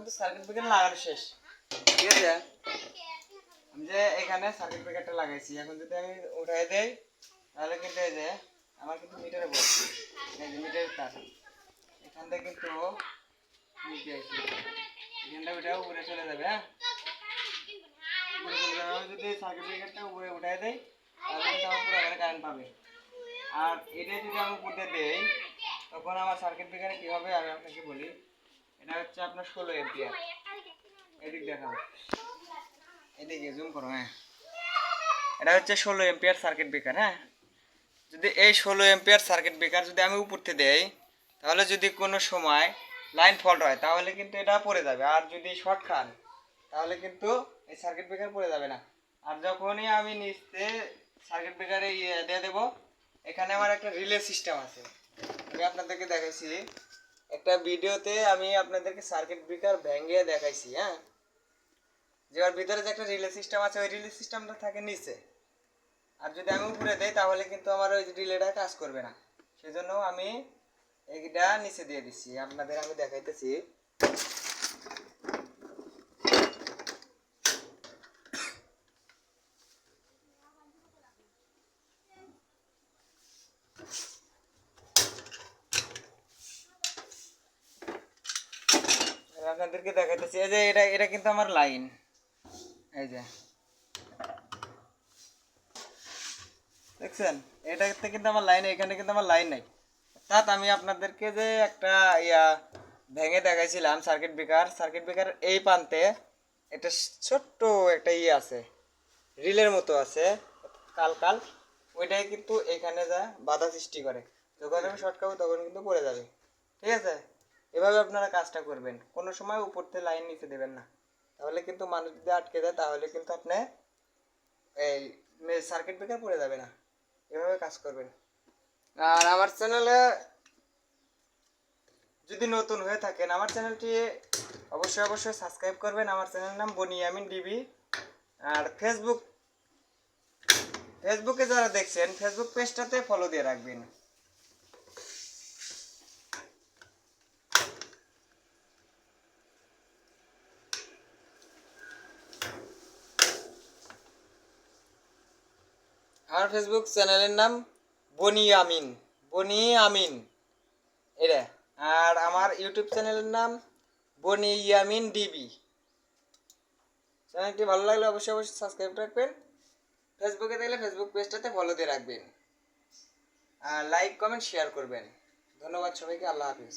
কিন্তু circuit breaker লাগানো শেষ, ঠিক আছে। আমি যে এখানে সার্কিট ব্রেকারটা লাগাইছি, এখন যদি আমি উঠাই দেই তাহলে কিন্তু এই যে আমার কিন্তু মিটারে বসছে, এই যে মিটারের তার এখান থেকে কিন্তু এখানটা ওইটাও উপরে চলে যাবে। হ্যাঁ, আমি যদি সার্কিট ব্রেকারটা উপরে উঠাই দেই তাহলে কিন্তু আমার পুরো এখানে কারেন্ট পাবে। আর এটা যদি আমি উপরে দেই তখন আমার সার্কিট ব্রেকারে কী হবে আমি আপনাকে বলি। এটা হচ্ছে আপনার 16 এম্পিয়ার। এদিক দেখাবো, এদিকে জুম করো। হ্যাঁ, এটা হচ্ছে 16 এম্পিয়ার সার্কিট ব্রেকার। হ্যাঁ, যদি এই 16 এম্পিয়ার সার্কিট ব্রেকার যদি আমি উপরতে দেই তাহলে যদি কোনো সময় লাইন ফল্ট হয় তাহলে কিন্তু এটা পড়ে যাবে। আর যদি শর্ট খান তাহলে কিন্তু এই সার্কিট ব্রেকার পড়ে যাবে না। আর যখনই আমি নিচে সার্কিট ব্রেকারে দিয়ে দেবো, এখানে আমার একটা রিলে সিস্টেম আছে। আমি আপনাদেরকে দেখাইছি একটা ভিডিওতে, আমি আপনাদেরকে সার্কিট ব্রেকার ভেঙে দেখাইছি। হ্যাঁ, যে ওর ভিতরে যে একটা রিলে সিস্টেম আছে ওই রিলে সিস্টেমটা থাকে নিচে। আর যদি আমি উপরে দেই তাহলে কিন্তু আমার ওই রিলেটা কাজ করবে না, সেজন্য আমি এইটা নিচে দিয়ে দিচ্ছি। আপনাদের আমি দেখাইতেছি। আপনাদেরকে দেখাইতেছি, এই যে এটা এটা কিন্তু আমার লাইন, এই যে দেখছেন, এটাতে কিন্তু আমার লাইন, এখানে কিন্তু আমার লাইন নাই। অর্থাৎ আমি আপনাদেরকে যে একটা ভেঙে দেখাইছিলাম সার্কিট ব্রেকার, সার্কিট ব্রেকার এই প্রান্তে একটা ছোট্ট একটা আছে, রিলের মতো আছে কাল কাল, ওইটাই কিন্তু এখানে যা বাধা সৃষ্টি করে। যখন আমি শর্ট খাবো তখন কিন্তু পড়ে যাবে, ঠিক আছে। এভাবে আপনারা কাজটা করবেন, কোনো সময় উপর থেকে লাইন নিচে দেবেন না, তাহলে কিন্তু মানুষ যদি আটকে যায় তাহলে কিন্তু আপনি এই সার্কিট ব্রেকার পড়ে যাবে না। এভাবে কাজ করবেন। আর আমার চ্যানেলে যদি নতুন হয়ে থাকেন আমার চ্যানেলটি অবশ্যই অবশ্যই সাবস্ক্রাইব করবেন। আমার চ্যানেলের নাম বনিয়ামিন ডিবি। আর ফেসবুকে যারা দেখছেন ফেসবুক পেজটাতে ফলো দিয়ে রাখবেন। আমার ফেসবুক চ্যানেলের নাম বনিয়ামিন, বনিয়ামিন এটা। আর আমার ইউটিউব চ্যানেলের নাম বনিয়ামিন ডিবি। চ্যানেলটি ভালো লাগলে অবশ্যই অবশ্যই সাবস্ক্রাইব রাখবেন। ফেসবুকে দেখলে ফেসবুক পেজটাতে ফলো দিয়ে রাখবেন। আর লাইক কমেন্ট শেয়ার করবেন। ধন্যবাদ সবাইকে, আল্লাহ হাফিজ।